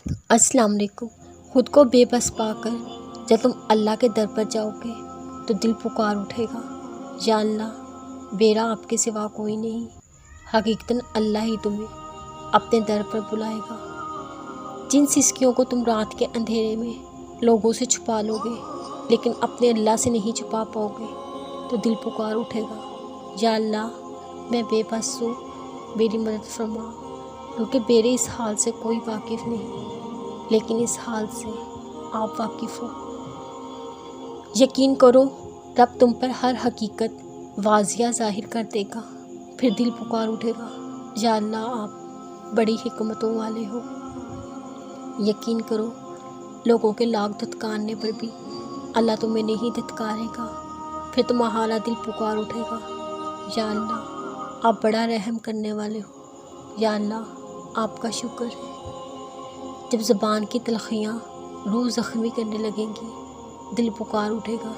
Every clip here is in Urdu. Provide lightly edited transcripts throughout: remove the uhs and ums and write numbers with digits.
السلام علیکم۔ خود کو بے بس پا کر جب تم اللہ کے در پر جاؤ گے تو دل پکار اٹھے گا، یا اللہ میرا آپ کے سوا کوئی نہیں۔ حقیقتاً اللہ ہی تمہیں اپنے در پر بلائے گا۔ جن سسکیوں کو تم رات کے اندھیرے میں لوگوں سے چھپا لو گے لیکن اپنے اللہ سے نہیں چھپا پاؤ گے تو دل پکار اٹھے گا، یا اللہ میں بے بس ہوں، میری مدد فرما، کیونکہ میرے اس حال سے کوئی واقف نہیں لیکن اس حال سے آپ واقف ہو۔ یقین کرو رب تم پر ہر حقیقت واضح ظاہر کر دے گا، پھر دل پکار اٹھے گا، یا اللہ آپ بڑی حکمتوں والے ہو۔ یقین کرو لوگوں کے لاکھ دھتکارنے پر بھی اللہ تمہیں نہیں دھتکارے گا، پھر تمہارا دل پکار اٹھے گا، یا اللہ آپ بڑا رحم کرنے والے ہو، یا اللہ آپ کا شکر ہے۔ جب زبان کی تلخیاں روح زخمی کرنے لگیں گی دل پکار اٹھے گا،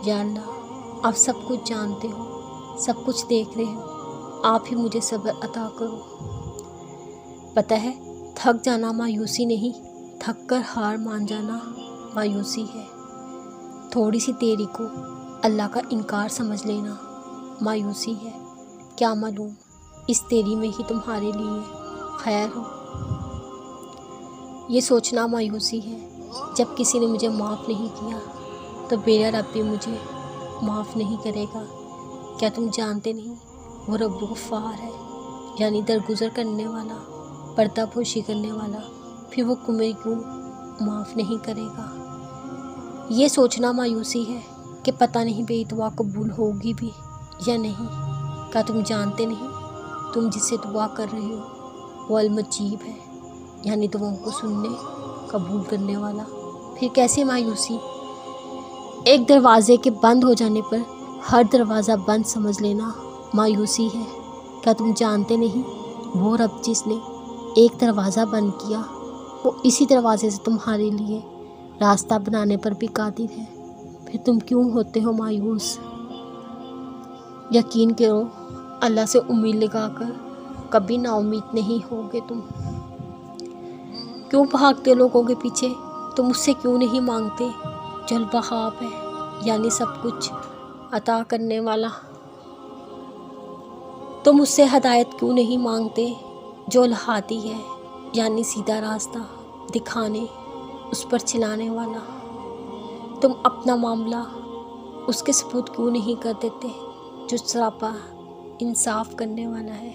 یا اللہ آپ سب کچھ جانتے ہو، سب کچھ دیکھ رہے ہو، آپ ہی مجھے صبر عطا کرو۔ پتہ ہے تھک جانا مایوسی نہیں، تھک کر ہار مان جانا مایوسی ہے۔ تھوڑی سی دیری کو اللہ کا انکار سمجھ لینا مایوسی ہے۔ کیا معلوم اس دیری میں ہی تمہارے لیے خیر ہو۔ یہ سوچنا مایوسی ہے جب کسی نے مجھے معاف نہیں کیا تو میرا رب بھی مجھے معاف نہیں کرے گا۔ کیا تم جانتے نہیں وہ رب غفار ہے، یعنی درگزر کرنے والا، پردہ پوشی کرنے والا، پھر وہ تمہیں کیوں معاف نہیں کرے گا۔ یہ سوچنا مایوسی ہے کہ پتہ نہیں میری دعا قبول ہوگی بھی یا نہیں۔ کیا تم جانتے نہیں تم جس سے دعا کر رہے ہو وہ المجیب ہے، یعنی دعاؤں کو سننے قبول کرنے والا۔ پھر کیسے مایوسی؟ ایک دروازے کے بند ہو جانے پر ہر دروازہ بند سمجھ لینا مایوسی ہے۔ کیا تم جانتے نہیں وہ رب جس نے ایک دروازہ بند کیا وہ اسی دروازے سے تمہارے لیے راستہ بنانے پر بھی قادر ہے، پھر تم کیوں ہوتے ہو مایوس؟ یقین کرو اللہ سے امید لگا کر کبھی نا امید نہیں ہوگے تم۔ کیوں بھاگتے ہو لوگوں کے پیچھے؟ تم اس سے کیوں نہیں مانگتے جو الوہاب ہے، یعنی سب کچھ عطا کرنے والا؟ تم اس سے ہدایت کیوں نہیں مانگتے جو الہادی ہے، یعنی سیدھا راستہ دکھانے اس پر چلانے والا؟ تم اپنا معاملہ اس کے سپرد کیوں نہیں کر دیتے جو سراپا انصاف کرنے والا ہے؟